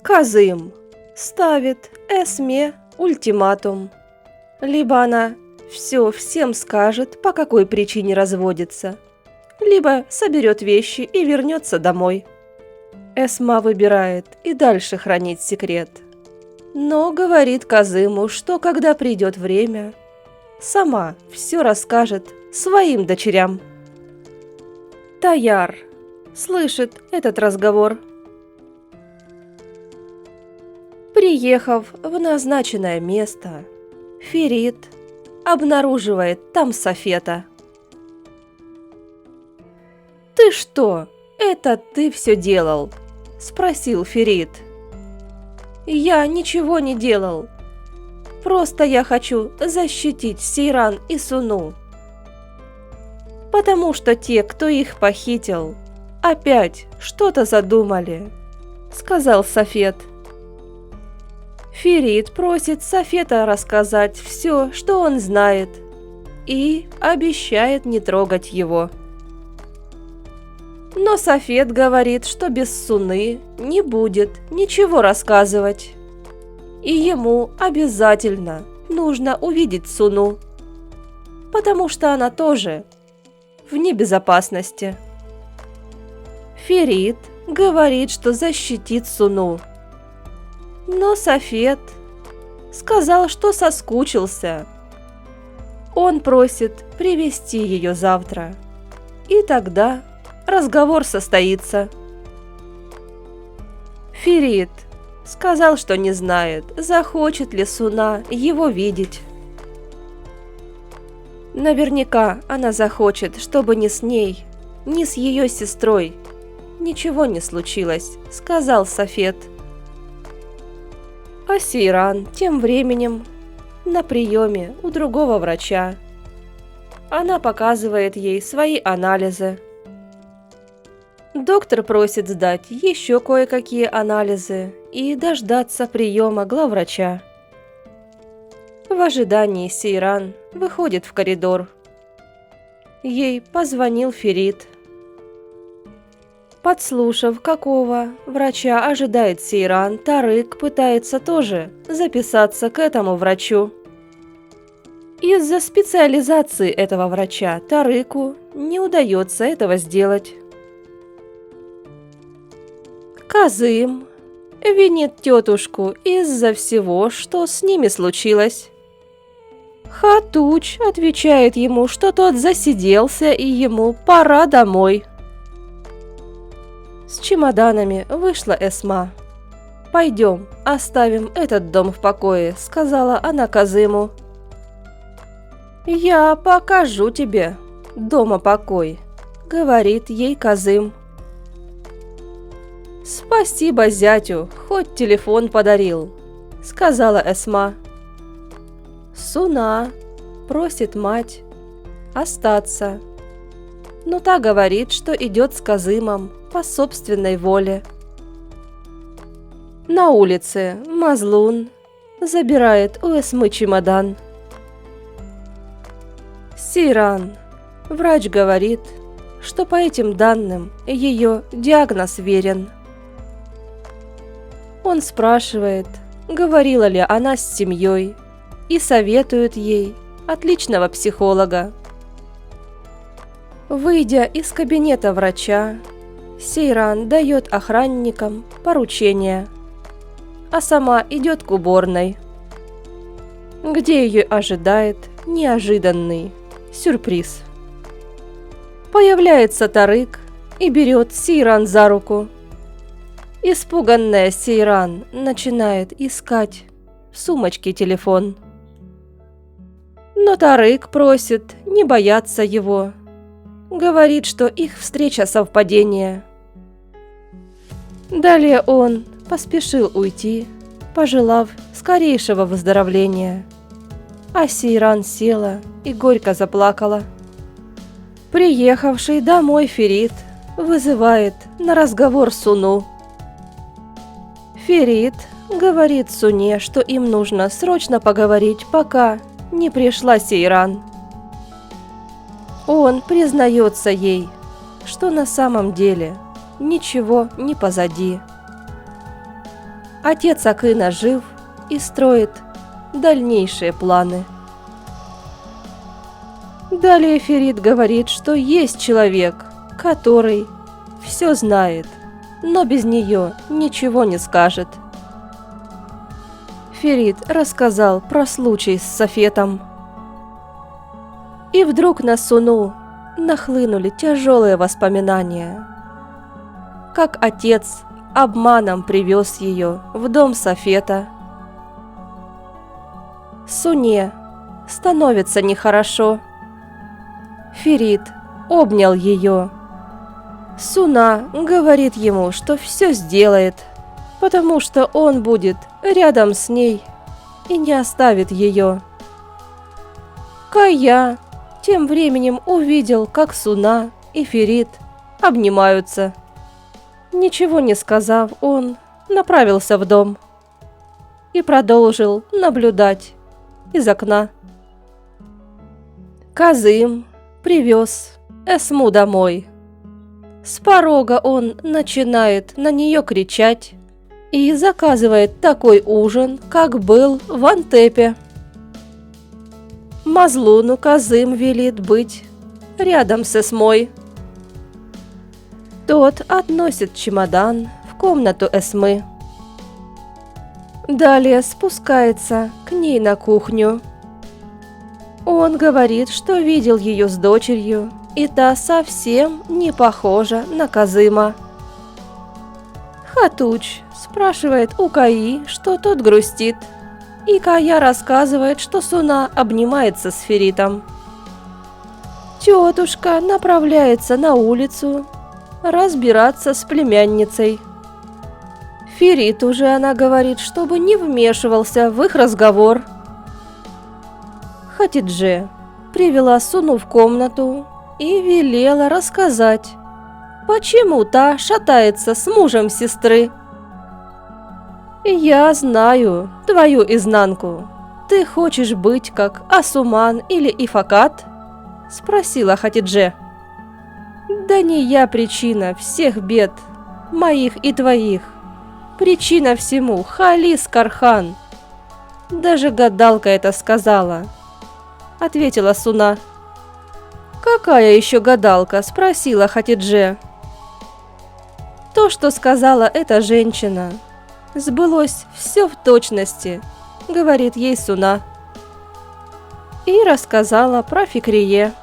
Казым ставит Эсме ультиматум. Либо она все всем скажет, по какой причине разводится, либо соберет вещи и вернется домой. Эсма выбирает и дальше хранить секрет. Но говорит Казыму, что когда придет время, сама все расскажет своим дочерям. Таяр слышит этот разговор. Приехав в назначенное место, Ферит обнаруживает там Софета. «Ты что, это ты все делал?» – спросил Ферит. «Я ничего не делал. Просто я хочу защитить Сейран и Суну. Потому что те, кто их похитил, опять что-то задумали», – сказал Софет. Ферит просит Софета рассказать все, что он знает, и обещает не трогать его. Но Софет говорит, что без Суны не будет ничего рассказывать, и ему обязательно нужно увидеть Суну, потому что она тоже в небезопасности. Ферит говорит, что защитит Суну. Но Софет сказал, что соскучился. Он просит привести ее завтра, и тогда разговор состоится. Ферит сказал, что не знает, захочет ли Суна его видеть. Наверняка она захочет, чтобы ни с ней, ни с ее сестрой ничего не случилось, сказал Софет. А Сейран тем временем на приеме у другого врача. Она показывает ей свои анализы. Доктор просит сдать еще кое-какие анализы и дождаться приема главврача. В ожидании Сейран выходит в коридор. Ей позвонил Ферит. Подслушав, какого врача ожидает Сейран, Тарык пытается тоже записаться к этому врачу. Из-за специализации этого врача Тарыку не удается этого сделать. Казым винит тетушку из-за всего, что с ними случилось. Хатуч отвечает ему, что тот засиделся и ему пора домой. С чемоданами вышла Эсма. «Пойдем, оставим этот дом в покое», — сказала она Казыму. «Я покажу тебе дома покой», — говорит ей Казым. «Спасибо зятю, хоть телефон подарил», — сказала Эсма. Суна просит мать остаться, но та говорит, что идет с Казымом по собственной воле. На улице Мазлун забирает у Эсмы чемодан. Сейран, врач говорит, что по этим данным ее диагноз верен. Он спрашивает, говорила ли она с семьей, и советует ей отличного психолога. Выйдя из кабинета врача, Сейран дает охранникам поручение, а сама идет к уборной, где ее ожидает неожиданный сюрприз. Появляется Тарык и берет Сейран за руку. Испуганная Сейран начинает искать в сумочке телефон. Но Тарык просит не бояться его. Говорит, что их встреча совпадение. Далее он поспешил уйти, пожелав скорейшего выздоровления. А Сейран села и горько заплакала. Приехавший домой Ферит вызывает на разговор Суну. Ферит говорит Суне, что им нужно срочно поговорить, пока не пришла Сейран. Он признается ей, что на самом деле ничего не позади. Отец Акына жив и строит дальнейшие планы. Далее Ферит говорит, что есть человек, который все знает, но без нее ничего не скажет. Ферит рассказал про случай с Софетом. И вдруг на Суну нахлынули тяжелые воспоминания. Как отец обманом привез ее в дом Софета. Суне становится нехорошо. Ферит обнял ее. Суна говорит ему, что все сделает, потому что он будет рядом с ней и не оставит ее. Кая тем временем увидел, как Суна и Ферит обнимаются. Ничего не сказав, он направился в дом и продолжил наблюдать из окна. Казым привез Эсму домой. С порога он начинает на нее кричать и заказывает такой ужин, как был в Антепе. Мазлуну Казым велит быть рядом с Эсмой. Тот относит чемодан в комнату Эсмы. Далее спускается к ней на кухню. Он говорит, что видел ее с дочерью, и та совсем не похожа на Казыма. Хатуч спрашивает у Каи, что тот грустит, и Кая рассказывает, что Суна обнимается с Феритом. Тетушка направляется на улицу разбираться с племянницей. Ферит уже она говорит, чтобы не вмешивался в их разговор. Хатидже привела Суну в комнату и велела рассказать, почему та шатается с мужем сестры. «Я знаю твою изнанку. Ты хочешь быть как Асуман или Ифакат?» – спросила Хатидже. «Да не я причина всех бед, моих и твоих. Причина всему Халис Кархан. Даже гадалка это сказала», – ответила Суна. «Какая еще гадалка?» – спросила Хатидже. «То, что сказала эта женщина, сбылось все в точности», – говорит ей Суна. И рассказала про Фикрие.